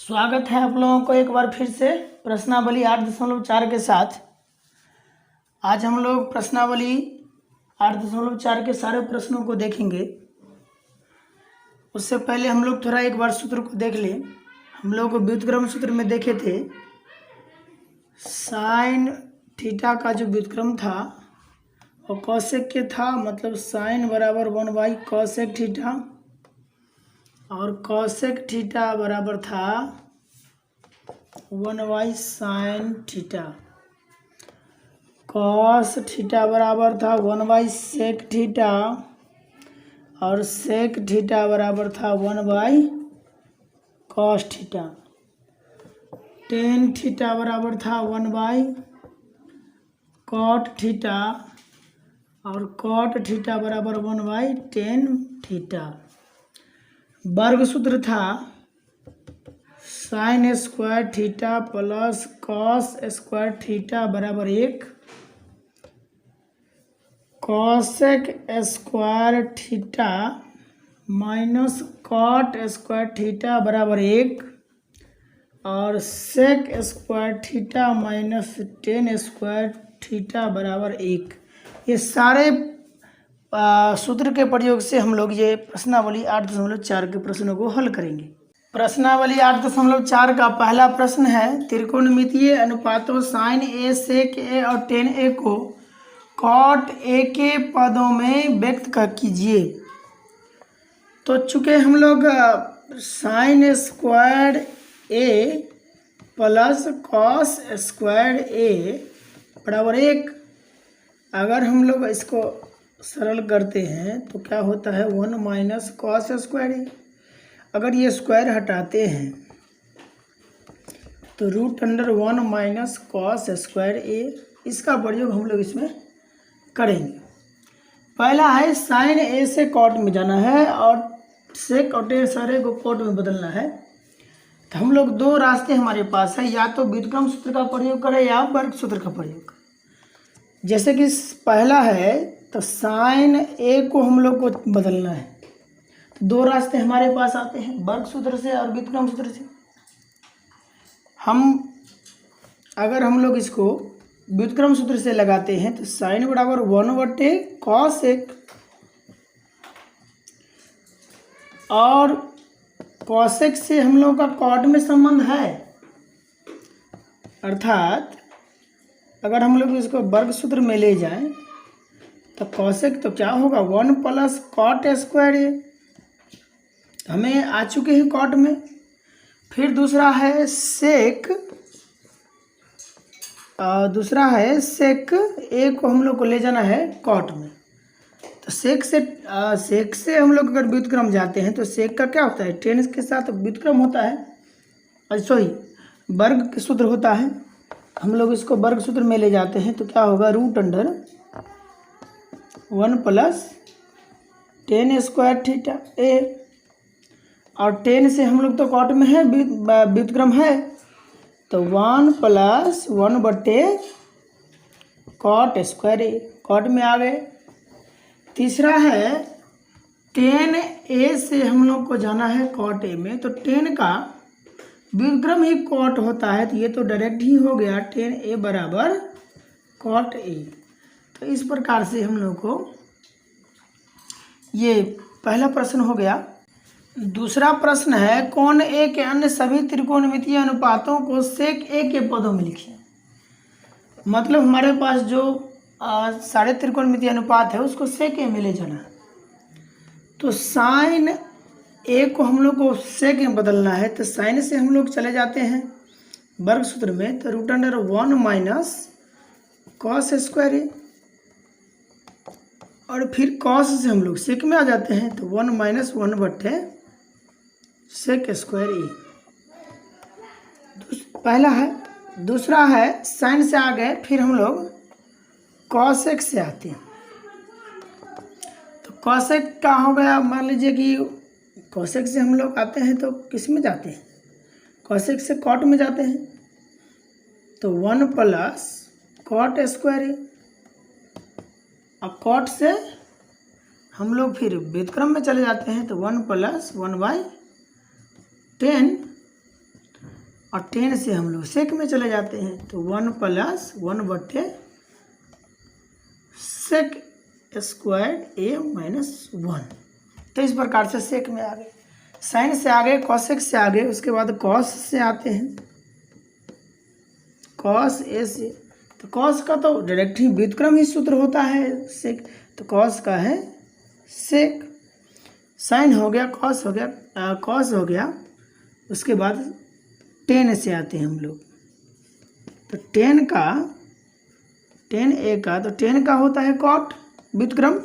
स्वागत है आप लोगों को एक बार फिर से प्रश्नावली 8.4 के साथ। आज हम लोग प्रश्नावली 8.4 के सारे प्रश्नों को देखेंगे। उससे पहले हम लोग थोड़ा एक बार सूत्र को देख लें। हम लोग व्युत्क्रम सूत्र में देखे थे साइन थीटा का जो व्युत्क्रम था वो कॉसेक के था, मतलब साइन बराबर 1 कॉसेक थीटा और कॉसेक थीटा बराबर था 1 साइन थीटा। कॉस थीटा बराबर था 1 सेक थीटा और सेक थीटा बराबर था 1 कॉस थीटा। टेन थीटा बराबर था 1 कॉट थीटा और कॉट थीटा बराबर 1 टेन थीटा। वर्ग सूत्र था sine square theta plus cos square theta बराबर 1, cosec square theta minus cot square theta बराबर 1 और sec square theta minus tan square theta बराबर 1। ये सारे सूत्र के प्रयोग से हम लोग ये प्रश्नावली 8.4 के प्रश्नों को हल करेंगे। प्रश्नावली 8.4 का पहला प्रश्न है त्रिकोणमितीय अनुपातों साइन ए सेक ए और टेन ए को कॉट ए के पदों में व्यक्त कीजिए। तो चूँकि हम लोग sign square A plus cos square ए बराबर 1, अगर हम लोग इसको सरल करते हैं तो क्या होता है 1 माइनस कॉस स्क्वायर ए। अगर ये स्क्वायर हटाते हैं तो √1 माइनस कॉस स्क्वायर ए, इसका प्रयोग हम लोग इसमें करेंगे। पहला है साइन ए से कॉट में जाना है और सेक और टेन सारे को कॉट में बदलना है। तो हम लोग दो रास्ते हमारे पास है, या तो व्युत्क्रम सूत्र का प्रयोग करें या वर्ग सूत्र का प्रयोग करें। जैसे कि पहला है तो साइन ए को हम लोग को बदलना है, तो दो रास्ते हमारे पास आते हैं, वर्ग सूत्र से और व्युत्क्रम सूत्र से। अगर हम लोग इसको व्युत्क्रम सूत्र से लगाते हैं तो साइन बराबर 1/cos1 और कॉसेक से हम लोग का कॉट में संबंध है, अर्थात अगर हम लोग इसको वर्ग सूत्र में ले जाएं तो कॉसेक तो क्या होगा 1 प्लस कॉट स्क्वायर ए, हमें आ चुके हैं कॉट में। फिर दूसरा है सेक ए को हम लोग को ले जाना है कॉट में। तो सेक से हम लोग अगर व्युत्क्रम जाते हैं तो सेक का क्या होता है, टेन के साथ व्युत्क्रम होता है, सॉरी वर्ग सूत्र होता है। हम लोग इसको वर्ग सूत्र में ले जाते हैं तो क्या होगा √1 प्लस टेन स्क्वायर थीटा ए, और टेन से हम लोग तो कॉट में है, व्युत्क्रम है, तो 1 प्लस 1/कॉट स्क्वायर ए, कॉट में आ गए। तीसरा है टेन ए से हम लोग को जाना है कॉट ए में, तो टेन का व्युत्क्रम ही कॉट होता है, तो ये तो डायरेक्ट ही हो गया टेन ए बराबर कॉट ए। तो इस प्रकार से हम लोग को ये पहला प्रश्न हो गया। दूसरा प्रश्न है कोण ए के अन्य सभी त्रिकोणमितीय अनुपातों को सेक ए के पदों में लिखिए। मतलब हमारे पास जो सारे त्रिकोणमितीय अनुपात है उसको सेक ए में ले जाना है। तो साइन ए को हम लोग को सेक में बदलना है, तो साइन से हम लोग चले जाते हैं वर्ग सूत्र में, तो √1 माइनस कॉस स्क्वायर ए, और फिर कॉस से हम लोग सेक में आ जाते हैं, तो 1 माइनस 1/सेक स्क्वायर ए पहला है। दूसरा है साइन से आ गए, फिर हम लोग कॉसेक से आते हैं। तो कॉसेक का हो गया, मान लीजिए कि कॉसेक से हम लोग आते हैं तो किस में जाते हैं, कॉसेक से कॉट में जाते हैं, तो 1 प्लस कॉट स्क्वायर ए, और कॉट से हम लोग फिर व्युत्क्रम में चले जाते हैं, तो 1 प्लस 1/10 और 10 से हम लोग सेक में चले जाते हैं, तो 1 + 1/, सेक स्क्वायर a - 1। तो इस प्रकार से सेक में आ गए, साइन से आगे, कॉसेक से आगे, उसके बाद कॉस से आते हैं, कॉस ए से। तो कॉस का तो डायरेक्ट ही व्युत्क्रम ही सूत्र होता है सेक, तो कॉस का है सेक। साइन हो गया, कॉस हो गया, कॉस हो गया, उसके बाद 10 से आते हैं हम लोग। तो 10 का, 10a का, तो 10 का होता है कॉट, व्युत्क्रम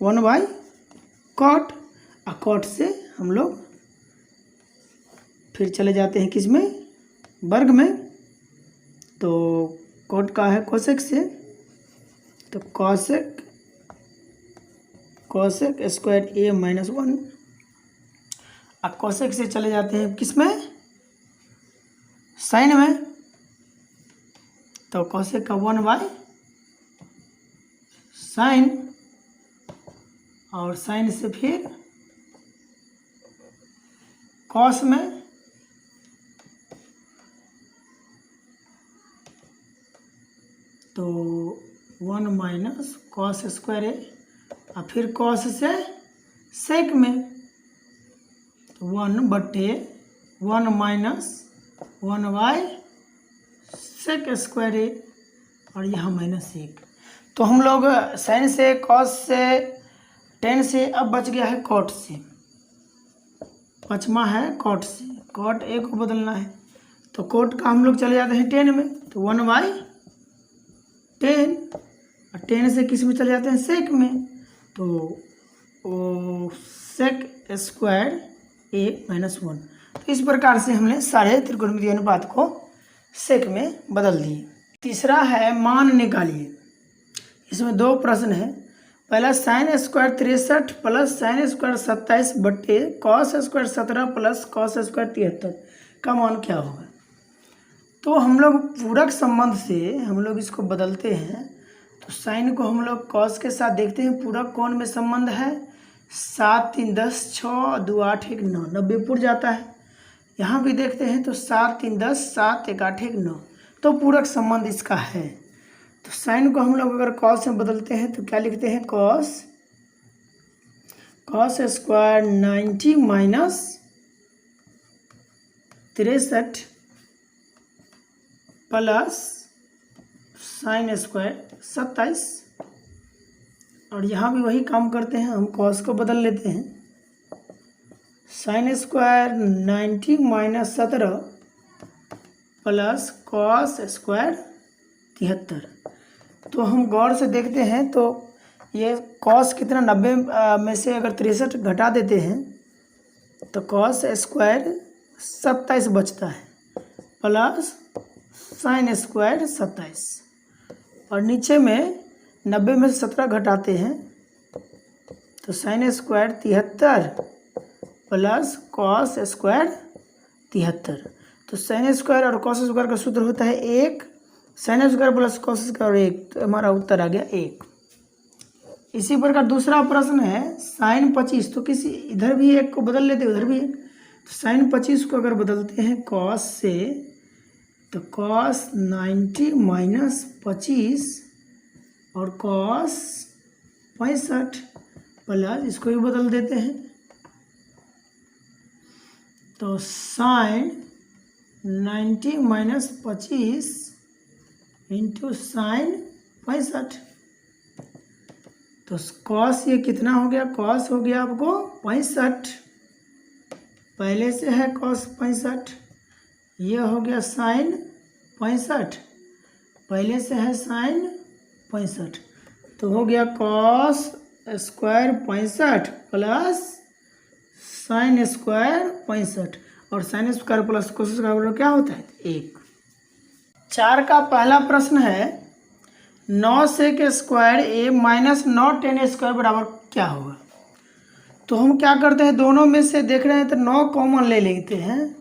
1/cot। और कॉट से हम लोग फिर चले जाते हैं किस में, वर्ग में। तो कॉट का है कोसेक से, तो कोसेक स्क्वायर a - 1। अब कोसेक से चले जाते हैं किस में, साइन में। तो कोसेक का 1/sin, और साइन से फिर कॉस में, तो 1 - cos स्क्वायर a, और फिर कॉस से सेक में, तो 1/1 - 1/sec स्क्वायर a, और यहाँ -1। तो हम लोग साइन से, कॉस से, 10 से, अब बच गया है कॉट से, पचमा है कॉट से, कॉट a को बदलना है। तो कॉट का हम लोग चले जाते हैं 10 में, तो 1/10, और 10 से किस में चले जाते हैं, सेक में, तो सेक स्क्वायर a - 1। तो इस प्रकार से हमने सारे त्रिकोणमितीय अनुपात को सेक में बदल दिए। तीसरा है मान निकालिए। इसमें 2 प्रश्न है। पहला sine square 63 plus sine square 27 बट्टे cos square 17 plus cos square 73 का मान क्या होगा। तो हम लोग पूरक संबंध से हम लोग इसको बदलते हैं। तो साइन को हम लोग कॉस के साथ देखते हैं, पूरक कौन में संबंध है, 7 3 10 6 2 8 1 9, 90 पुर जाता है। यहाँ भी देखते हैं तो 7 3 10 7 1 8 1 9, तो पूरक संबंध इसका है। तो साइन को हम लोग अगर कॉस में बदलते हैं तो क्या लिखते हैं, cos square 90 - 63 plus sine square 27, और यहाँ भी वही काम करते हैं, हम कॉस को बदल लेते हैं, sine square 90 - 17 plus cos square 73। तो हम गौर से देखते हैं तो ये कॉस कितना, 90 में से अगर 63 घटा देते हैं तो कॉस स्क्वायर 27 बचता है, प्लस साइन स्क्वायर 27, और नीचे में 90 में से 17 घटाते हैं तो sine square 73 plus cos square 73। तो साइन स्क्वायर और कॉस स्क्वायर का सूत्र होता है 1, sign square plus cos square 1, तो हमारा उत्तर आ गया 1। इसी प्रकार दूसरा प्रश्न है साइन 25, तो किसी इधर भी 1 को बदल लेते, उधर भी 1। तो साइन 25 को अगर बदलते हैं कॉस से, तो कॉस 90 - 25 और कॉस 65 प्लस इसको भी बदल देते हैं, तो साइन 90 - 25 इंटू साइन 65। तो कॉस ये कितना हो गया, कॉस हो गया आपको 65, पहले से है कॉस 65, ये हो गया साइन 65, पहले से है साइन 65, तो हो गया cos square 65 plus sine square 65, और sign square plus cos square क्या होता है 1। 4 का पहला प्रश्न है 9 sec square a - 9 tan square बराबर क्या होगा। तो हम क्या करते हैं, दोनों में से देख रहे हैं तो 9 कॉमन ले लेते हैं,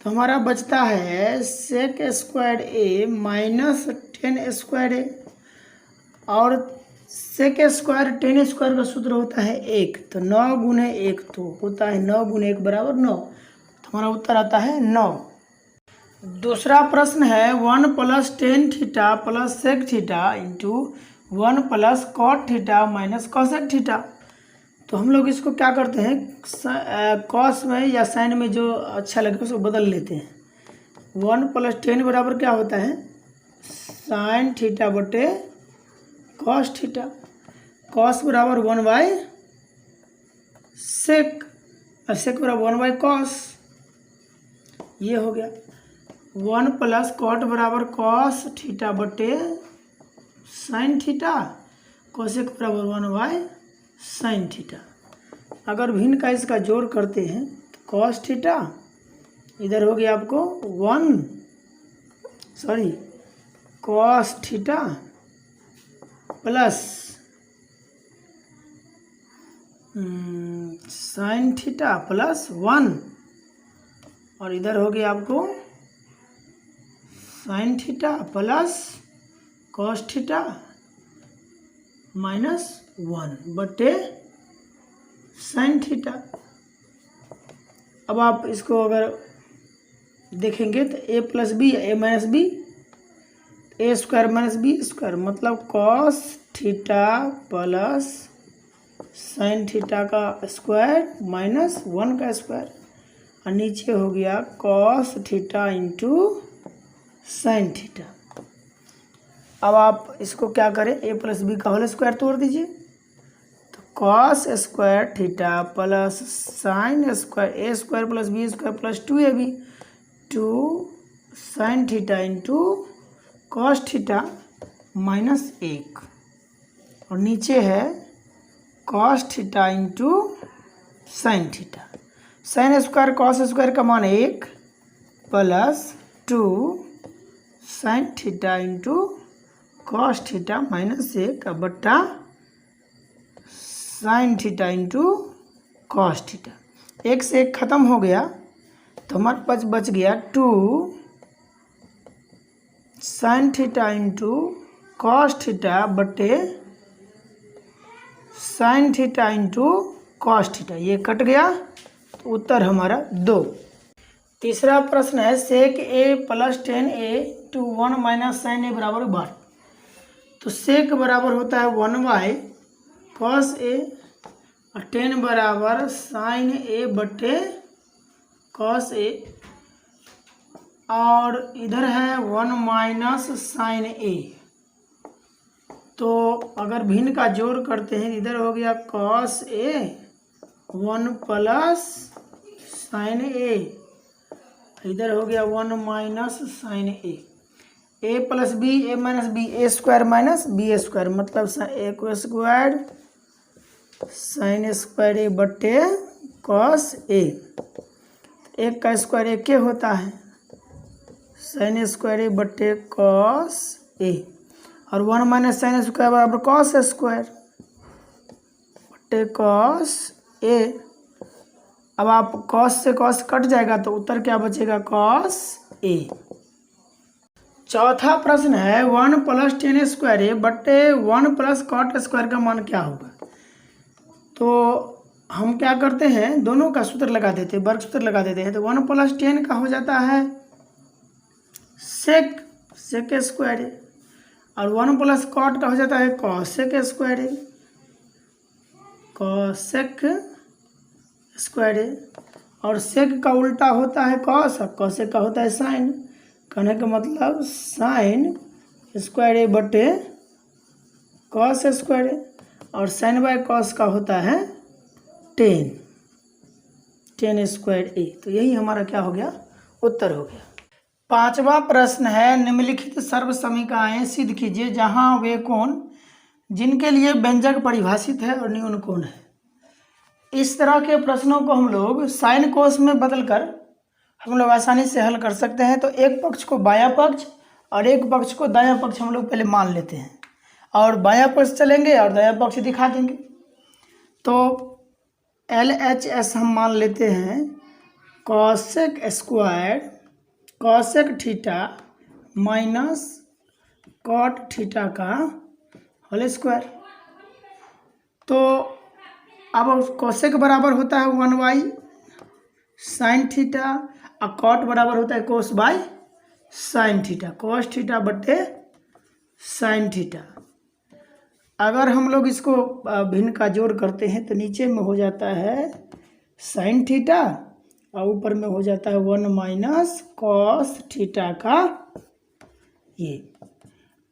तो हमारा बचता है sec square a - 10 square a, और सेक स्क्वायर 10 स्क्वायर का सूत्र होता है 1, तो 9 × 1 तो होता है 9 × 1 = 9, तो हमारा उत्तर आता है 9। दूसरा प्रश्न है 1 + tan theta + sec theta into 1 + cot theta minus cosec theta. तो हम लोग इसको क्या करते हैं, कॉस में या साइन में जो अच्छा लगे उसको बदल लेते हैं। 1 + tan बराबर क्या होता है, साइन थीटा बटे कॉस थीटा। कॉस बराबर 1/sec और सेक बराबर 1/cos, ये हो गया। 1 + cot बराबर cos थीटा बटे साइन थीटा, कोसेक बराबर 1/sin थीटा। अगर भिन्न का इसका जोड़ करते हैं तो cos थीटा इधर हो गया आपको cos theta plus sine theta plus 1, और इधर हो गया आपको sign theta plus cos theta minus 1 बटे साइन थीटा। अब आप इसको अगर देखेंगे तो a + b a - b, a² - b² मतलब cos theta plus sine theta का स्क्वायर माइनस 1 का स्क्वायर, और नीचे हो गया cos theta into sine theta. अब आप इसको क्या करें, a + b का होल स्क्वायर तोड़ दीजिए, तो cos square theta plus sine square a² + b² + 2ab 2 sine theta into cos theta minus 1, और नीचे है cos theta into sine theta. Sine square cos square का मान 1 plus 2 sine theta into cos theta minus 1 बट्टा sign theta into cos theta. 1 से 1 खत्म हो गया तो हमारे पास बच गया 2 sine theta into cos theta बट्टे sine theta into cos theta, ये कट गया तो उत्तर हमारा 2। तीसरा प्रश्न है सेक a + tan a to 1 - sin a बराबर 12। तो सेक बराबर होता है 1/cos a और tan बराबर sin a बटे cos a, और इधर है 1 - sin a। तो अगर भिन्न का जोड़ करते हैं, इधर हो गया cos a 1 plus sin a, इधर हो गया 1 - sin a। a + b a - b a² - b² मतलब a² sin स्क्वायर a बट्टे cos a। 1 का स्क्वायर 1 होता है, sin स्क्वायर a बट्टे cos a, और 1 - sin स्क्वायर बराबर cos स्क्वायर बट्टे cos a। अब आप cos से cos कट जाएगा तो उत्तर क्या बचेगा, cos a। चौथा प्रश्न है 1 + tan स्क्वायर a बट्टे 1 + cot स्क्वायर का मान क्या होगा। तो हम क्या करते हैं, दोनों का सूत्र लगा देते हैं, वर्ग सूत्र लगा देते हैं। तो 1 + tan का हो जाता है सेक स्क्वायर a, और 1 + cot का हो जाता है cosec square a, cosec square a, और सेक का उल्टा होता है cos और cosec का होता है साइन। कहने का मतलब साइन स्क्वायर a बटे cos स्क्वायर a, और sin/cos का होता है tan स्क्वायर a। तो यही हमारा क्या हो गया, उत्तर हो गया। पांचवा प्रश्न है निम्नलिखित सर्व समीकरणें सिद्ध कीजिए जहां वे कोण जिनके लिए व्यंजक परिभाषित है और न्यून कोण है। इस तरह के प्रश्नों को हम लोग साइन कोस में बदलकर हम लोग आसानी से हल कर सकते हैं। तो एक पक्ष को बायां पक्ष और एक पक्ष को दायां पक्ष हम लोग पहले मान लेते हैं, और बायां पक्ष चलेंगे और दायां पक्ष दिखा देंगे। तो LHS हम मान लेते हैं cosec square cosec theta minus cot theta का होल स्क्वायर। तो अब कॉसेक बराबर होता है 1/sin थीटा और कॉट बराबर होता है cos/2 sine theta, cos theta बट्टे साइन थीटा। अगर हम लोग इसको भिन्न का जोड़ करते हैं तो नीचे में हो जाता है साइन थीटा और ऊपर में हो जाता है 1 माइनस कॉस थीटा का ये।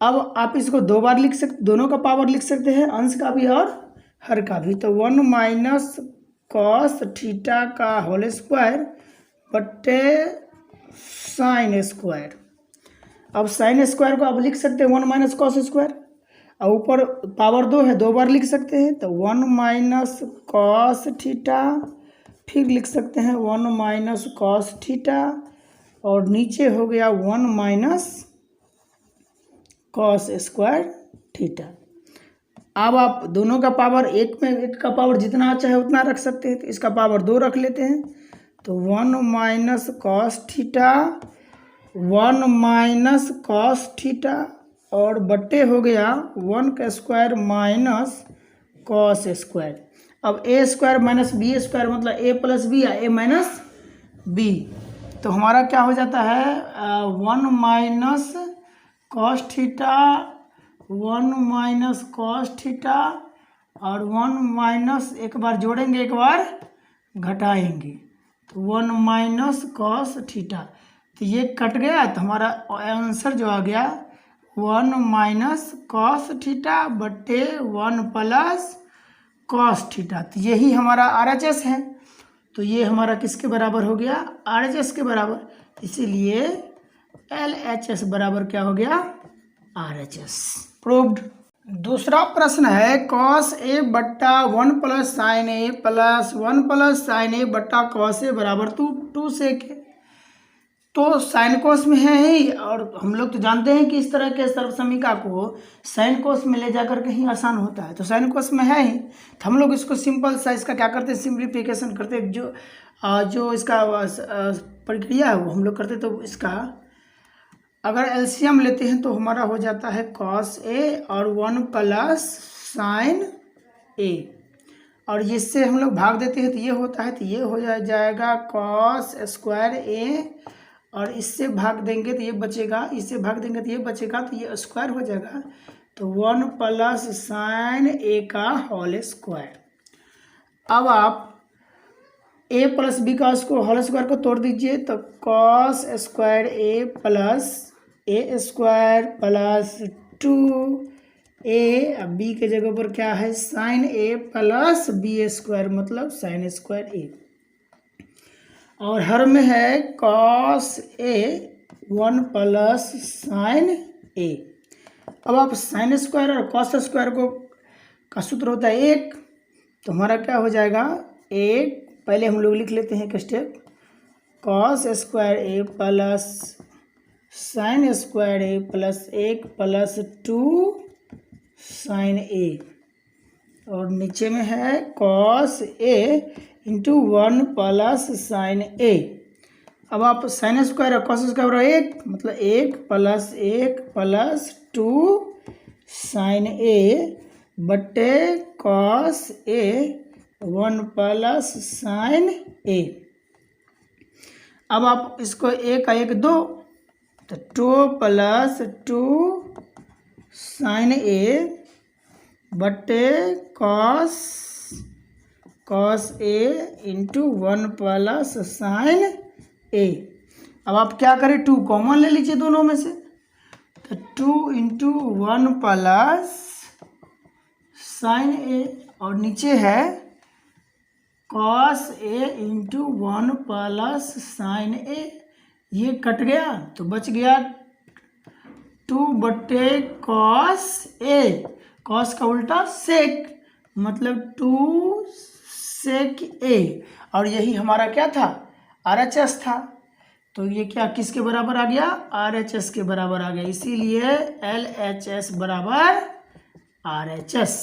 अब आप इसको दो बार लिख सकते, दोनों का पावर लिख सकते हैं, अंश का भी और हर का भी। तो 1 माइनस कॉस थीटा का होल स्क्वायर बट्टे साइन स्क्वायर। अब साइन स्क्वायर को आप लिख सकते हैं 1 माइनस कॉस स्क्वायर, और ऊपर पावर 2 है, दो बार लिख सकते हैं। तो 1 माइनस कॉस थीटा, फिर लिख सकते हैं 1 माइनस कॉस थीटा, और नीचे हो गया 1 माइनस कॉस स्क्वायर थीटा। अब आप दोनों का पावर एक में, एक का पावर जितना चाहे उतना रख सकते हैं। तो इसका पावर 2 रख लेते हैं। तो 1 minus cos theta, 1 minus cos theta, और बट्टे हो गया 1 का स्क्वायर माइनस कॉस स्क्वायर। अब ए स्क्वायर माइनस बी स्क्वायर मतलब ए प्लस बी या ए माइनस बी। तो हमारा क्या हो जाता है 1 minus cos theta, 1 minus cos theta, और 1 माइनस, एक बार जोड़ेंगे एक बार घटाएंगे, तो 1 माइनस कॉस थीटा। तो ये कट गया, तो हमारा आंसर जो आ गया 1 माइनस कॉस थीटा बट्टे 1 प्लस कॉस थीटा। तो यही हमारा RHS है। तो ये हमारा किसके बराबर हो गया, RHS के बराबर। इसीलिए LHS बराबर क्या हो गया, RHS। प्रूव्ड। दूसरा प्रश्न है कॉस ए बट्टा 1 plus sign A plus 1 plus sign ए बट्टा कॉस ए बराबर 2 सेक है। तो साइन कोस में है ही, और हम लोग तो जानते हैं कि इस तरह के सर्वसमीका को साइन कोस में ले जाकर के ही आसान होता है। तो साइन कोस में है ही, तो हम लोग इसको सिंपल सा इसका क्या करते हैं, सिंप्लीफिकेशन करते हैं। जो इसका प्रक्रिया है वो हम लोग करते, तो इसका अगर एलसीएम लेते हैं तो हमारा हो जाता है कॉस ए और 1 प्लस साइन ए, और जिससे हम लोग भाग देते हैं तो ये होता है, तो ये हो जाएगा कॉस स्क्वायर ए, और इससे भाग देंगे तो ये बचेगा, इससे भाग देंगे तो ये बचेगा, तो ये स्क्वायर हो जाएगा। तो 1 प्लस साइन ए का होल स्क्वायर। अब आप ए प्लस बी का उसको होल स्क्वायर को तोड़ दीजिए, तो cos square A plus A square plus 2a, अब बी के जगह पर क्या है sine A plus b square मतलब साइन स्क्वायर ए, और हर में है कॉस ए 1 प्लस साइन ए। अब आप साइन स्क्वायर और कॉस स्क्वायर का सूत्र होता है 1, तो हमारा क्या हो जाएगा 1, पहले हम लोग लिख लेते हैं एक step, cos square A plus sign square A plus 1 plus 2 sine ए, और नीचे में है cos A into 1 plus sign ए। अब आप साइन स्क्वायर और कॉस स्क्वायर 1 मतलब 1 प्लस 2 साइन ए बट्टे कॉस ए 1 प्लस साइन ए। अब आप इसको 1 का 1 2, तो 2 प्लस 2 साइन ए बट्टे cos A into 1 plus sign ए। अब आप क्या करें 2 कॉमन ले लीजिए दोनों में से, तो 2 इंटू 1 प्लस साइन ए, और नीचे है cos A into 1 plus sign ए। ये कट गया तो बच गया 2 बट्टे कॉस ए, कॉस का उल्टा सेक मतलब 2 सेक ए, और यही हमारा क्या था RHS था। तो ये क्या किसके बराबर आ गया, RHS के बराबर आ गया, इसीलिए LHS बराबर RHS।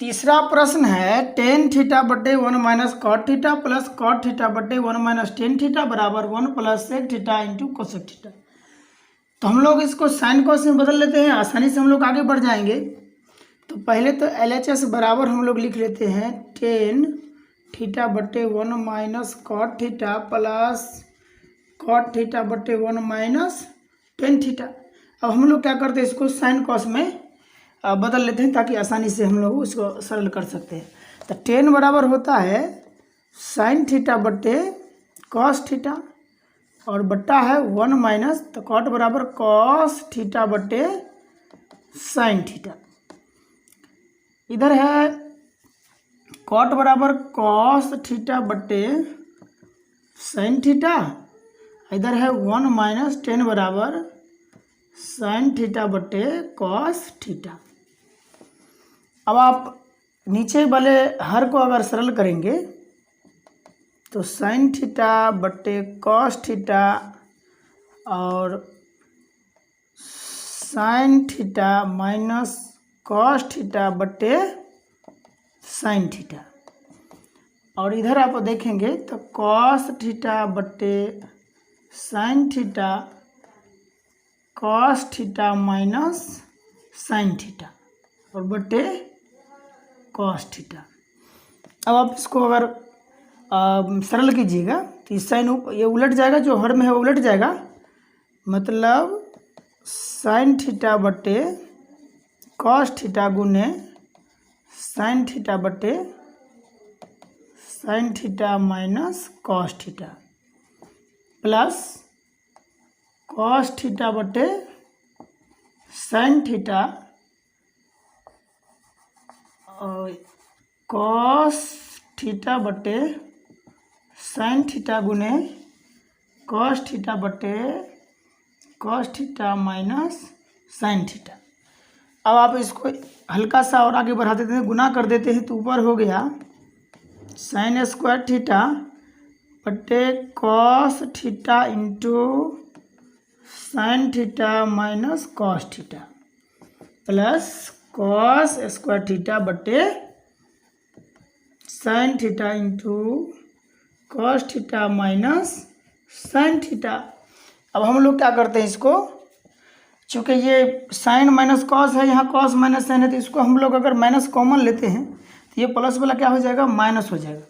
तीसरा प्रश्न है टेन थीटा बट्टे 1 minus cot theta plus cot theta बट्टे 1 माइनस टेन थीटा बराबर 1 plus sec theta into cosec theta. तो हम लोग इसको साइन कॉस में बदल लेते हैं, आसानी से हम लोग आगे बढ़ जाएंगे। तो पहले तो LHS बराबर हम लोग लिख लेते हैं टेन थीटा बट्टे 1 minus cot theta plus cot theta बटे 1 माइनस टेन थीटा। अब हम लोग क्या करते हैं, इसको साइन कॉस में बदल लेते हैं ताकि आसानी से हम लोग इसको सरल कर सकते हैं। तो टेन बराबर होता है साइन थीटा बटे कॉस थीटा और बट्टा है 1 माइनस, तो कॉट बराबर कॉस थीटा बटे साइन थीटा। इधर है कॉट बराबर कॉस थीटा बटे साइन थीटा, इधर है 1 माइनस टेन बराबर साइन थीटा बटे कॉस थीटा। अब आप नीचे वाले हर को अगर सरल करेंगे तो साइन थीटा बटे कॉस थीटा और sine theta minus cos theta बटे साइन थीटा, और इधर आप देखेंगे तो कॉस थीटा बटे sine theta cos theta minus sine theta और बटे कॉस थीटा। अब आप इसको अगर सरल कीजिएगा तो इस साइन ये उलट जाएगा, जो हर में है वो उलट जाएगा, मतलब साइन थीटा बटे कॉस थीटा गुने साइन थीटा बटे sine theta minus cos theta plus cos theta बटे साइन थीटा और कॉस थीटा बटे साइन थीटा गुने कॉस थीटा बटे cos theta minus sine theta. अब आप इसको हल्का सा और आगे बढ़ा देते हैं, गुना कर देते हैं, तो ऊपर हो गया साइन स्क्वायर थीटा बटे cos theta into sine theta minus cos theta plus cos square theta बटे sine theta into cos theta minus sine theta. अब हम लोग क्या करते हैं, इसको चूँकि ये साइन माइनस कॉस है, यहाँ कॉस माइनस साइन है, तो इसको हम लोग अगर माइनस कॉमन लेते हैं तो ये प्लस वाला क्या हो जाएगा, माइनस हो जाएगा।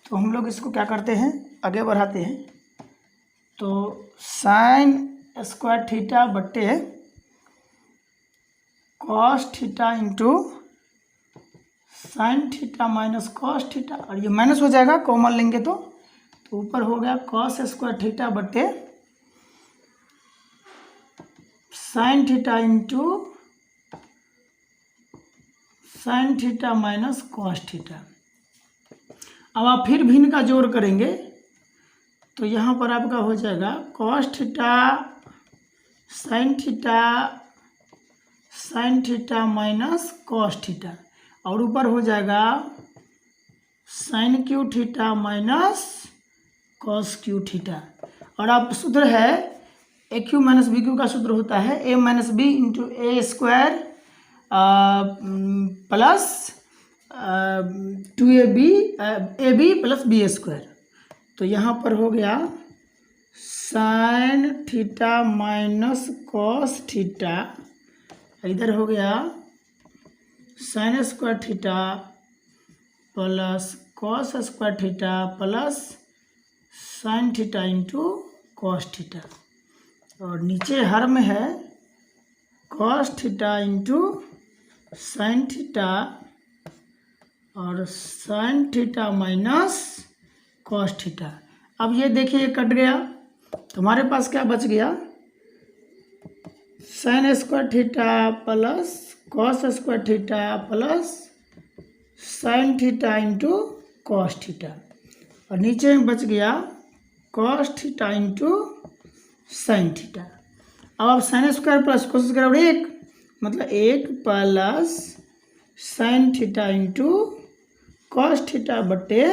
तो हम लोग इसको क्या करते हैं, आगे बढ़ाते हैं, तो साइन स्क्वायर थीटा बटे cos theta into sine theta minus cos theta, और ये माइनस हो जाएगा कॉमन लेंगे तो ऊपर हो गया कॉस स्क्वायर थीटा बटे sine theta into sine theta minus cos theta. अब आप फिर भिन्न का जोड़ करेंगे तो यहाँ पर आपका हो जाएगा cos theta sine theta minus cos theta, और ऊपर हो जाएगा sine cube theta minus cos cube theta. और आप सूत्र है a cube minus b cube का सूत्र होता है a minus b into a square plus 2ab plus b square. तो यहाँ पर हो गया sine theta minus cos theta, इधर हो गया sine square theta plus cos square theta plus sine theta into cos theta, और नीचे हर में है cos theta into sine theta और sine theta minus cos theta. अब ये देखिए कट गया, तो हमारे पास क्या बच गया, sine square theta plus cos square theta plus sine theta into cos theta, और नीचे में बच गया cos theta into sine theta. अब आप sine square plus cos square 1, मतलब 1 plus sine theta into cos theta बटे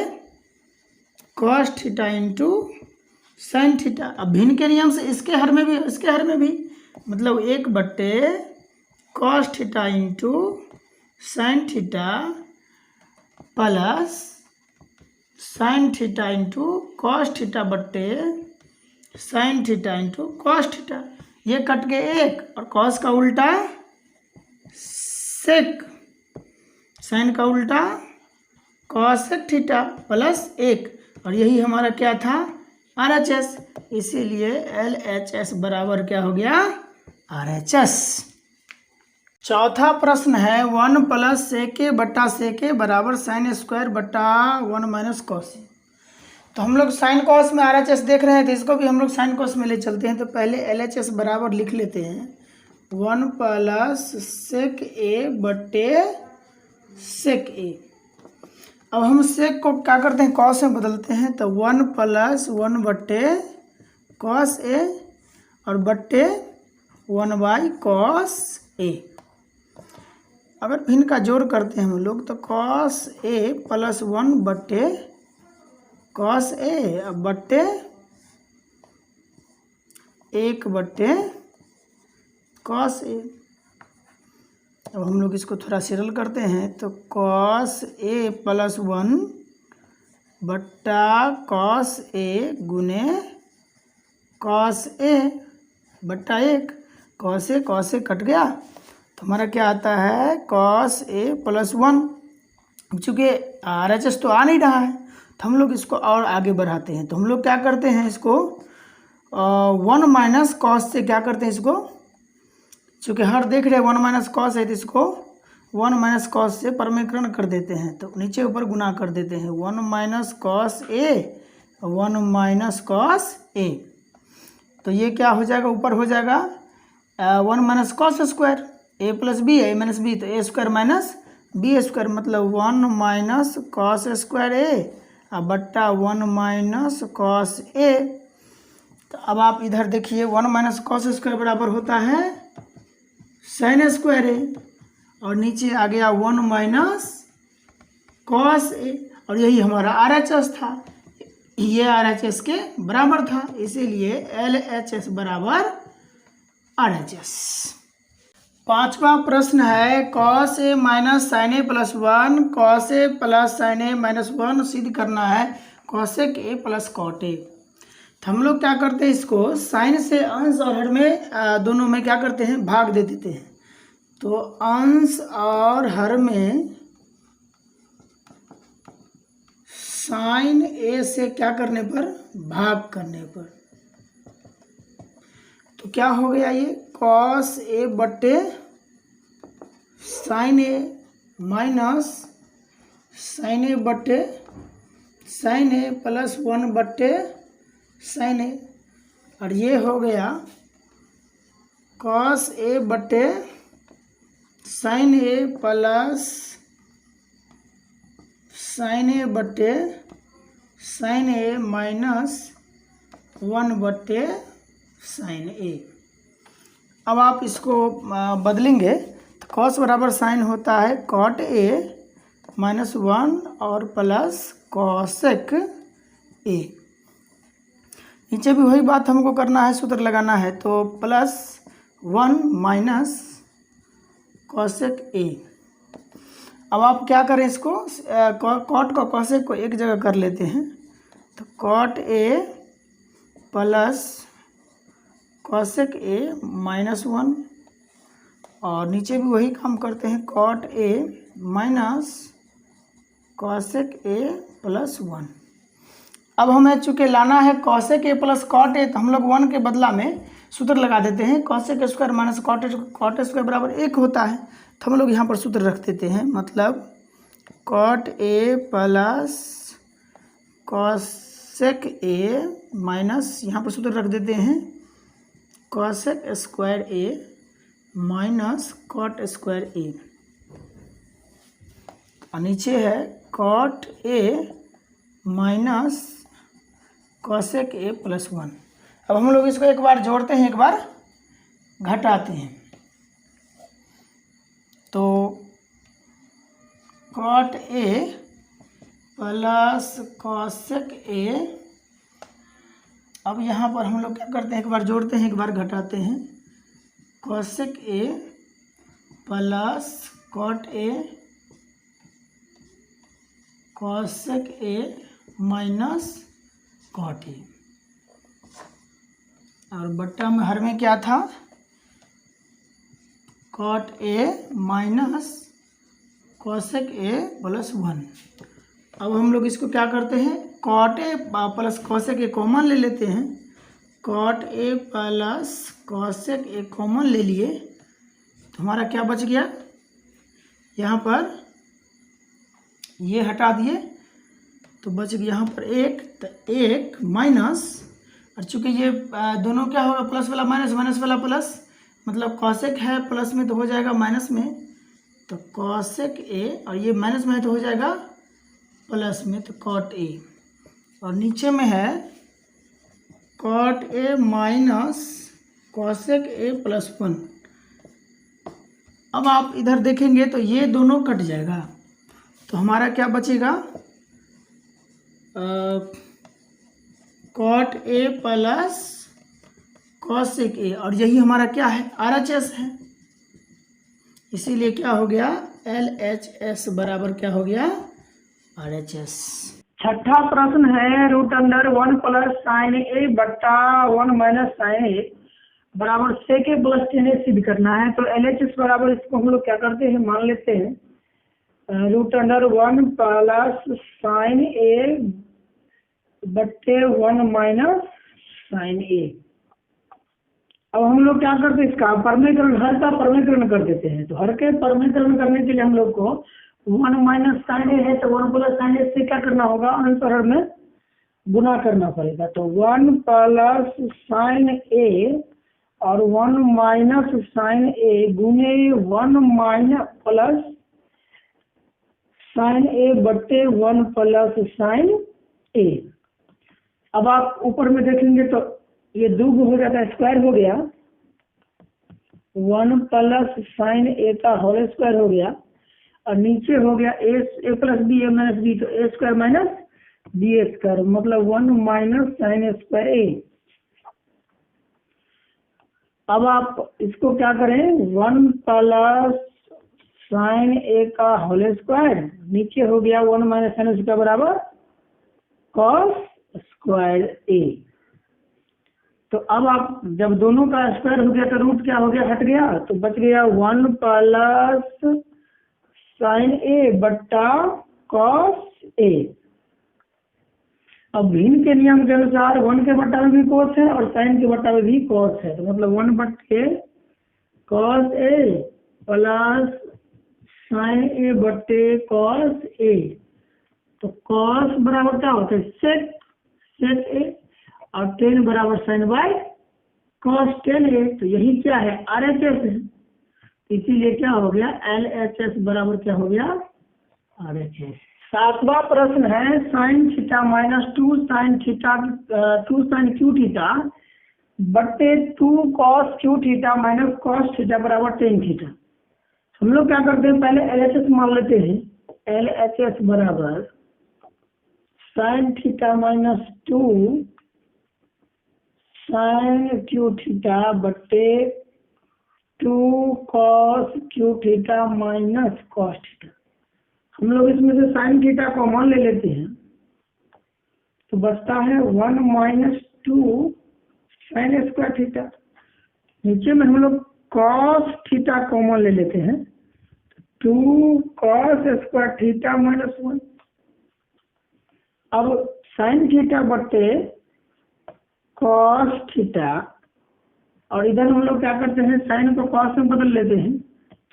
cos theta into sine theta. अब भिन्न के नियम से इसके हर में भी इसके हर में भी, मतलब 1 बटे cos theta into sine theta plus sine theta into cos theta बटे sine theta into cos theta. ये कट के 1, और कॉस का उल्टा सेक, साइन का उल्टा कॉसेक थीटा प्लस 1, और यही हमारा क्या था, RHS, इसीलिए LHS बराबर क्या हो गया, RHS। चौथा प्रश्न है 1 + sec बटा sec बराबर sin स्क्वायर बटा 1 - cos। तो हम लोग साइन कॉस में RHS देख रहे हैं, तो इसको भी हम लोग साइन कॉस में ले चलते हैं। तो पहले LHS बराबर लिख लेते हैं 1 + sec A बटे sec A। अब हम sec को क्या करते हैं, कॉस में बदलते हैं। तो 1 + 1 बटे cos A और बटे 1/cos A। अगर भिन्न का जोड़ करते हैं हम लोग तो cos A + 1 बटे cos A बटे 1 बटे cos A। अब हम लोग इसको थोड़ा सरल करते हैं। तो cos A + 1 बट्टा cos A गुने cos A बट्टा 1। cos A कट गया तो हमारा क्या आता है, cos A + 1। चूँकि RHS तो आ नहीं रहा है तो हम लोग इसको और आगे बढ़ाते हैं। तो हम लोग क्या करते हैं, इसको 1 - cos से क्या करते हैं, इसको चूँकि हर देख रहे हैं 1 - cos है तो इसको 1 - cos से परमीकरण कर देते हैं। तो नीचे ऊपर गुना कर देते हैं 1 - cos A 1 - cos A। तो ये क्या हो जाएगा, ऊपर हो जाएगा 1 - cos square A + B A - B, तो A square minus B square, मतलब 1 - cos स्क्वायर A बट्टा 1 - cos A। तो अब आप इधर देखिए 1 - cos स्क्वायर बराबर होता है sin स्क्वायर A और नीचे आ गया 1 - cos A और यही हमारा RHS था, ये RHS के बराबर था, इसीलिए LHS बराबर RHS। पांचवा प्रश्न है cos A - sin A + 1 cos A + sin A - 1 सिद्ध करना है cosec A + cot A। तो हम लोग क्या करते हैं, इसको साइन से अंश और हर में दोनों में क्या करते हैं, भाग दे देते हैं। तो अंश और हर में साइन A से क्या करने पर, भाग करने पर, तो क्या हो गया, ये cos A बटे sin A minus sin A बटे sin A + 1 बटे sin A और ये हो गया cos A बटे sin A + sin A बटे sin A माइनस 1 बटे sin A। अब आप इसको बदलेंगे तो cos बराबर sin होता है cot A - 1 और प्लस cosec A। नीचे भी वही बात हमको करना है, सूत्र लगाना है। तो +1 माइनस cosec A। अब आप क्या करें, इसको cot को cosec को एक जगह कर लेते हैं। तो cot A plus cosec A -1 और नीचे भी वही काम करते हैं cot A minus cosec A + 1। अब हमें चूँकि लाना है cosec A + cot A, तो हम लोग 1 के बदला में सूत्र लगा देते हैं cosec square minus cot square बराबर 1 होता है। तो हम लोग यहाँ पर सूत्र रख देते हैं, मतलब cot A plus cosec A minus, यहाँ पर सूत्र रख देते हैं cosec square A minus cot square A और नीचे है cot A minus cosec A + 1। अब हम लोग इसको एक बार जोड़ते हैं, एक बार घटाते हैं। तो cot A plus cosec A, अब यहाँ पर हम लोग क्या करते हैं, एक बार जोड़ते हैं, एक बार घटाते हैं। cosec A plus cot A cosec A minus cot A और बट्टा में हर में क्या था, cot A minus cosec A + 1। अब हम लोग इसको क्या करते हैं, cot A plus cosec A common ले लेते हैं। Cot A plus cosec A common ले लिए तो हमारा क्या बच गया, यहाँ पर ये हटा दिए तो बच गया यहाँ पर एक, तो एक माइनस, और चूँकि ये दोनों क्या होगा प्लस वाला माइनस, माइनस वाला प्लस, मतलब कॉसेक है प्लस में तो हो जाएगा माइनस में, तो कॉसेक ए, और ये माइनस में है तो हो जाएगा प्लस में, तो कॉट ए, और नीचे में है cot A minus cosec A plus 1। अब आप इधर देखेंगे तो ये दोनों कट जाएगा तो हमारा क्या बचेगा, cot A plus cosec A, और यही हमारा क्या है RHS है, इसीलिए क्या हो गया LHS बराबर क्या हो गया RHS। छठा प्रश्न है रूट अंडर 1 प्लस साइन ए बट्टा 1 माइनस साइन ए बराबर सेक ए प्लस 10 सिद्ध करना है। तो LHS बराबर इसको हम लोग क्या करते हैं, मान लेते हैं रूट अंडर 1 प्लस साइन ए बट्टे 1 माइनस साइन ए। अब हम लोग क्या करते हैं, इसका परमीकरण, हर का परमीकरण कर देते हैं। तो हर के परमीकरण करने के लिए हम लोग को 1 माइनस साइन ए है तो 1 प्लस साइन ए से क्या करना होगा, अंतर में गुना करना पड़ेगा। तो 1 प्लस साइन ए और 1 माइनस साइन ए गुने 1 माइनस प्लस साइन ए बट्टे 1 प्लस साइन ए। अब आप ऊपर में देखेंगे तो ये दो हो जाता है, स्क्वायर हो गया, 1 प्लस साइन ए का होल स्क्वायर हो गया, और नीचे हो गया ए प्लस बी, ए माइनस बी, तो ए स्क्वायर माइनस बी स्क्वायर, मतलब 1 माइनस साइन स्क्वायर ए। अब आप इसको क्या करें, 1 प्लस साइन ए का होल स्क्वायर, नीचे हो गया 1 माइनस साइन स्क्वायर बराबर कॉस स्क्वायर ए। तो अब आप जब दोनों का स्क्वायर हो गया तो रूट क्या हो गया, हट गया, तो बच गया 1 प्लस साइन ए बट्टा कॉस ए। अब भिन्न के नियम के अनुसार 1 के बट्टा में भी कॉस है और साइन के बट्टा में भी कॉस है, तो मतलब 1 बट्टे कॉस ए प्लस साइन ए बट्टे कॉस ए। तो कॉस बराबर क्या होता है, सेक ए, और 10 बराबर साइन बाय कॉस 10 ए। तो यही क्या है RHS है, इसीलिए क्या हो गया LHS बराबर क्या हो गया RHS। सातवां प्रश्न है sine theta minus 2 sine theta 2 sine cube theta बट्टे 2 cos cube theta minus cos theta बराबर 10 थीटा। हम लोग क्या करते हैं, पहले LHS मान लेते हैं। LHS बराबर sine theta minus 2 sine cube theta बट्टे 2 cos cube theta minus cos theta. हम लोग इसमें से साइन थीटा कॉमन ले लेते हैं तो बचता है 1 माइनस 2 साइन स्क्वायर थीटा। नीचे में हम लोग कॉस थीटा कॉमन ले लेते हैं, 2 कॉस स्क्वायर थीटा माइनस 1। अब साइन थीटा बट्टे कॉस थीटा, और इधर हम लोग क्या करते हैं, साइन को कॉस में बदल लेते हैं,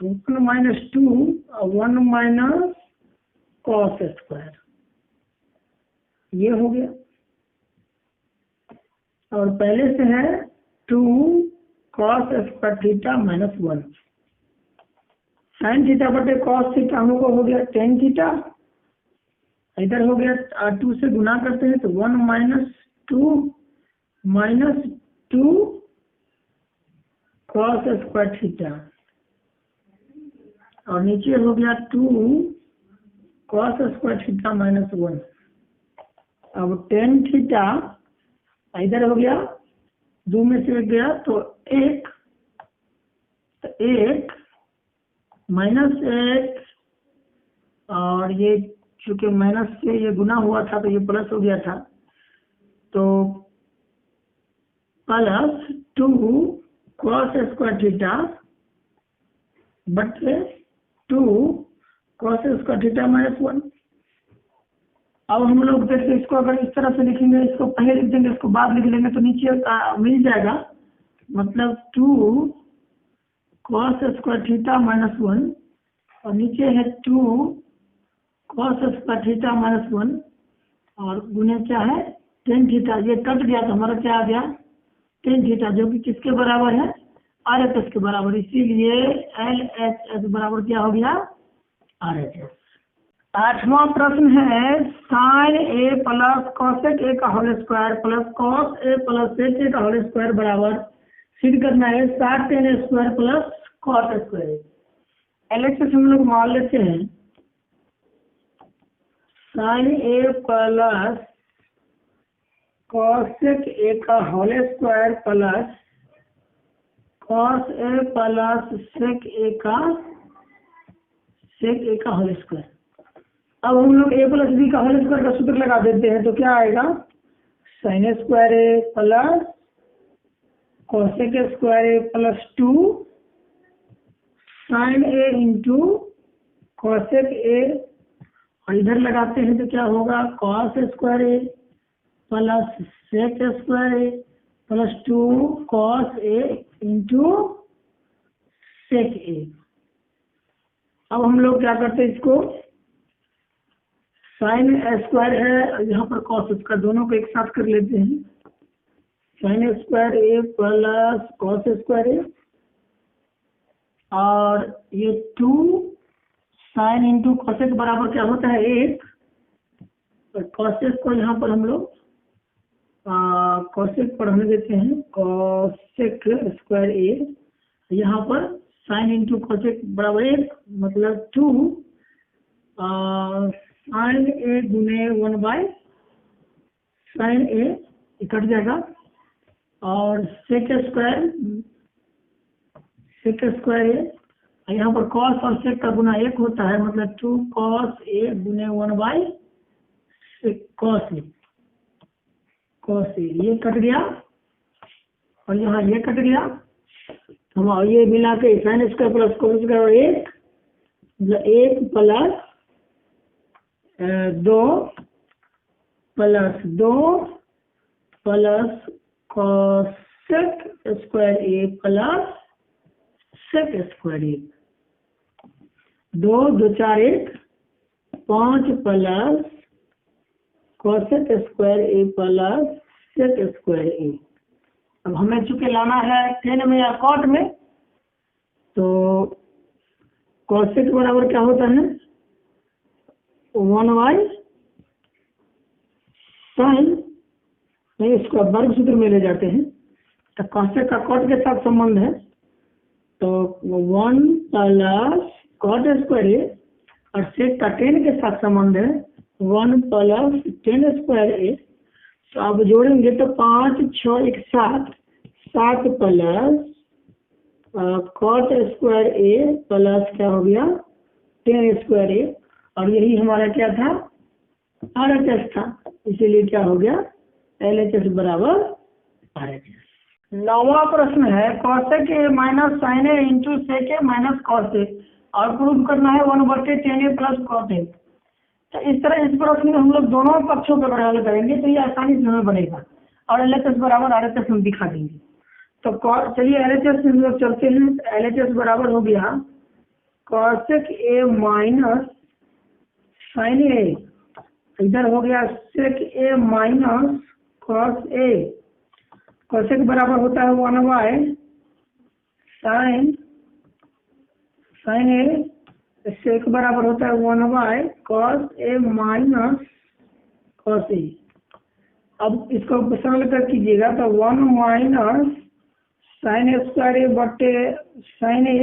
तो 1 माइनस 2 और 1 माइनस कॉस स्क्वायर, ये हो गया। और पहले से है 2 cos square theta minus 1। Sine theta बटे कॉस थीटा हम लोग को हो गया 10 थीटा, इधर हो गया 2 से गुना करते हैं तो 1 माइनस 2 कॉस स्क्वायर थीटा, और नीचे हो गया 2 कॉस स्क्वायर थीटा माइनस 1। अब 10 थीटा इधर हो गया, 2 में से गया तो 1 माइनस 1, और ये चूंकि माइनस से ये गुना हुआ था तो ये प्लस हो गया था, तो प्लस 2 कॉस स्क्वायर थीटा बटे 2 कॉस स्क्वायर थीटा माइनस 1। अब हम लोग देखते इसको अगर इस तरह से लिखेंगे, इसको पहले लिख देंगे, इसको बाद लिख लेंगे, तो नीचे मिल जाएगा, मतलब 2 cos स्क्वायर थीटा माइनस 1, और नीचे है 2 cos स्क्वायर थीटा माइनस 1, और गुने क्या है टेन थीटा। ये कट गया तो हमारा क्या आ गया टेन थीटा, जो कि किसके बराबर है RHS के बराबर, इसीलिए LHS बराबर क्या हो गया RHS। आठवां प्रश्न है sine A plus cosec A का whole square plus cos A plus sec A का होल स्क्वायर बराबर सिद्ध करना है 60 tan square plus cos square. LHS हम लोग मान लेते हैं sine A plus cosec A का whole square plus cos A plus sec A का होल स्क्वायर। अब हम लोग ए प्लस बी का होल स्क्वायर का सूत्र लगा देते हैं, तो क्या आएगा sine square A plus cosec square A plus 2 sine A into cosec A, और इधर लगाते हैं तो क्या होगा cos square A plus sec square A plus 2 cos A into sec A. अब हम लोग क्या करते हैं, इसको साइन स्क्वायर है यहाँ पर कॉस स्क्वायर, दोनों को एक साथ कर लेते हैं, sign square A plus cos square ए, और ये 2 साइन इंटू कॉसेक बराबर क्या होता है 1, और कॉसेक को यहाँ पर हम लोग कॉसेक पढ़ने देते हैं, कॉसेक स्क्वायर ए, यहाँ पर साइन इंटू कॉसेक बराबर 1, मतलब 2 साइन ए गुने 1 बाय साइन ए कट जाएगा, और सेक स्क्वायर ए, यहाँ पर कॉस और सेक का गुना 1 होता है, मतलब 2 कॉस ए गुने 1 बाय कॉस ए, ये कट गया और यहाँ ये कट गया, हम ये मिला के sign square plus cos square 1, मतलब 1 plus 2 plus cosec square A plus sec square A, 2 2 4 1 5 plus cosec square A plus sec square ए। अब हमें चूंकि लाना है टेन में या कॉट में, तो कॉसेक बराबर क्या होता है 1 बाय साइन, नहीं इसको वर्ग सूत्र में ले जाते हैं, तो कॉसेक का कॉट के साथ संबंध है, तो 1 प्लस कॉट स्क्वायर ए, और सेक का टेन के साथ संबंध है 1 प्लस टेन स्क्वायर ए। तो अब जोड़ेंगे तो 5 6 1 7 7 plus cot square A plus क्या हो गया टेन स्क्वायर ए, और यही हमारा क्या था RHS था, इसीलिए क्या हो गया LHS बराबर RHS। 9वां प्रश्न है cosec A minus sine A into sec A minus cos A, और प्रूव करना है 1/10 ए प्लस कॉस ए। तो इस तरह इस प्रश्न में हम लोग दोनों पक्षों पर हल करेंगे, तो ये आसानी से हमें बनेगा, और LHS बराबर RHS हम दिखा देंगे। तो चलिए LHS से हम लोग चलते हैं, LHS बराबर हो गया कॉसेक ए माइनस साइन ए, इधर हो गया सेक A minus cos A, cosec बराबर होता है 1 बाय साइन ए, सेक बराबर होता है 1 by cos A minus cos A. अब इसको सरल कर कीजिएगा तो 1 माइनस साइन स्क्वायर ए बटे साइन ए,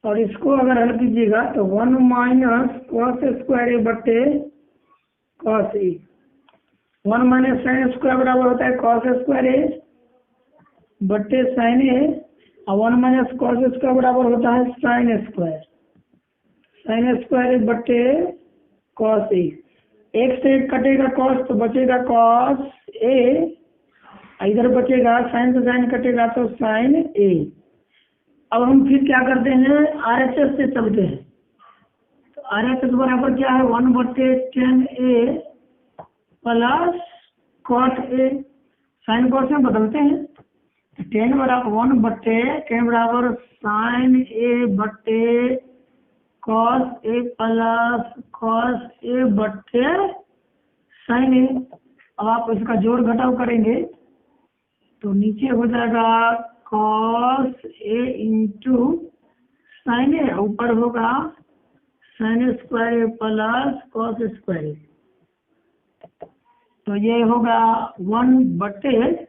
और इसको अगर हल कीजिएगा तो 1 माइनस कॉस स्क्वायर ए बटे cos A, 1 minus sine square बराबर होता है कॉस स्क्वायर ए बटे साइन ए, और 1 माइनस कॉस स्क्वायर बराबर होता है साइन स्क्वायर ए बटे कॉस ए। एक से एक कटेगा कॉस, तो बचेगा कॉस ए, इधर बचेगा साइन से साइन कटेगा तो साइन ए। अब हम फिर क्या करते हैं RHS से चलते हैं, तो आर एच एस बराबर क्या है 1/10A plus cot A. Sine cos में बदलते हैं, 10 बराबर 1/10 बराबर साइन ए बटे कॉस ए प्लस कॉस ए बटे साइन ए। अब आप इसका जोड़ घटाव करेंगे तो नीचे हो जाएगा कॉस ए इंटू साइन ए, ऊपर होगा sign square A plus cos square ए। तो ये होगा 1/,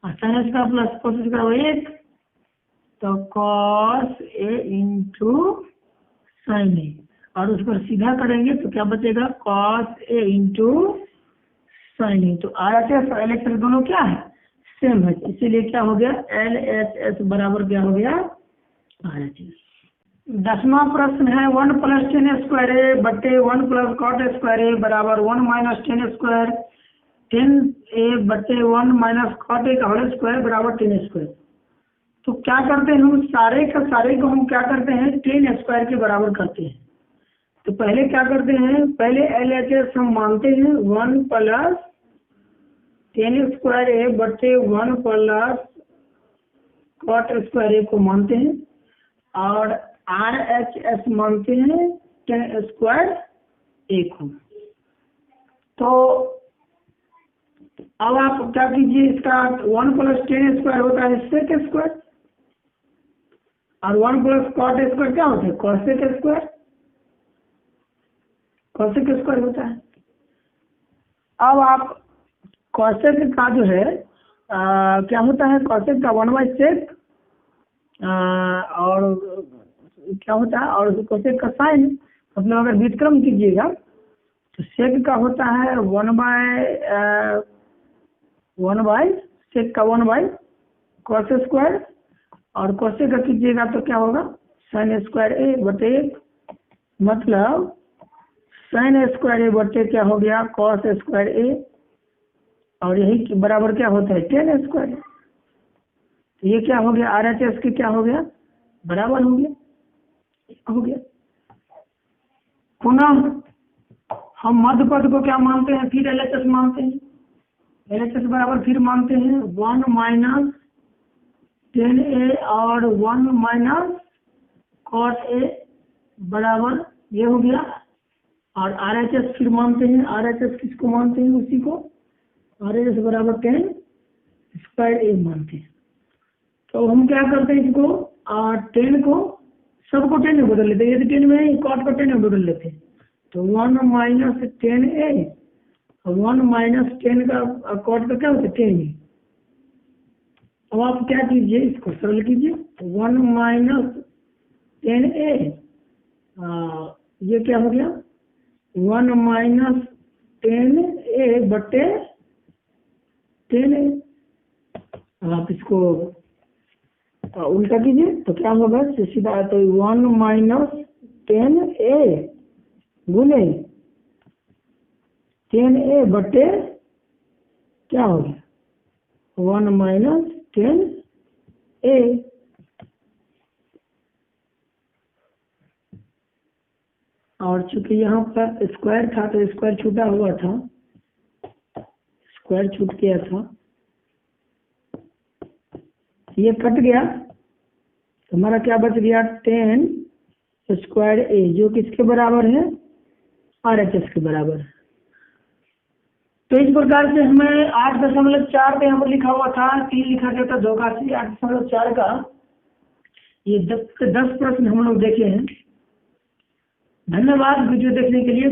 और साइन का प्लस कॉस का 1, तो कॉस ए इंटू साइन ए, और उस पर सीधा करेंगे तो क्या बचेगा कॉस ए इंटू साइन ए। तो आर एच एस और एल एच एस दोनों क्या है सेम है, इसीलिए क्या हो गया एल एच एस बराबर क्या हो गया आर एच एस। 10वां प्रश्न है 1 + 10 स्क्वायर ए बटे 1 + कॉट स्क्वायर ए बराबर 1 - 10 स्क्वायर 10A बटे 1 - कॉट ए का होल स्क्वायर बराबर 10 स्क्वायर। तो क्या करते हैं हम सारे का सारे को हम क्या करते हैं 10 स्क्वायर के बराबर करते हैं। तो पहले क्या करते हैं, पहले एल एच एस हम मानते हैं 1 + 10 स्क्वायर ए बटे 1 + कॉट स्क्वायर ए को मानते हैं, और आर एच एस मानते हैं 10 स्क्वायर ए को। तो अब आप क्या कीजिए, इसका 1 + 10 स्क्वायर होता है सेक स्क्वायर, और 1 + कॉट स्क्वायर क्या होता है कॉसेक स्क्वायर, कॉसेक स्क्वायर होता है। अब आप कॉसेक का जो है क्या होता है कॉसेक का 1/sec, और क्या होता है, और कॉसेक का साइन, मतलब अगर व्युत्क्रम कीजिएगा तो सेक का होता है 1/sec का 1/cos स्क्वायर, और कॉसेक का कीजिएगा तो क्या होगा साइन स्क्वायर ए बटे 1, मतलब साइन स्क्वायर ए बटे क्या हो गया कॉस स्क्वायर ए, और यही बराबर क्या होता है 10 स्क्वायर। तो ये क्या हो गया आर एच एस की क्या हो गया बराबर हो गया। पुनः हम मध्य पद को क्या मानते हैं, फिर एल एच एस मानते हैं, एल एच एस बराबर फिर मानते हैं 1 - 10A और 1 - cot A बराबर ये हो गया, और आर एच एस फिर मानते हैं, आर एच एस किसको मानते हैं उसी को, आर एच एस बराबर 10 स्क्वायर ए मानते हैं। तो हम क्या करते हैं इसको 10 को सबको 10 में बदल लेते हैं, यदि 10 में है कॉट को 10 में बदल लेते हैं, तो 1 - 10A और 1 - 10 का कॉट का क्या होता है 10A। अब आप क्या कीजिए इसको सरल कीजिए, 1 - 10A ये क्या हो गया 1 - 10A बटे 10A। अब आप इसको उल्टा कीजिए तो क्या होगा सीधा, तो 1 - 10A गुने 10A बटे क्या हो गया 1 - 10A। और चूंकि यहाँ पर स्क्वायर था तो स्क्वायर छूटा हुआ था, स्क्वायर छूट गया था, ये कट गया तो हमारा क्या बच गया 10 स्क्वायर ए, जो किसके बराबर है आर एच एस के बराबर। तो इस प्रकार से हमें 8.4 पे यहाँ पर लिखा हुआ था, 3 लिखा गया था 2 का 8.4 का ये 10 प्रश्न हम लोग देखे हैं। धन्यवाद वीडियो देखने के लिए।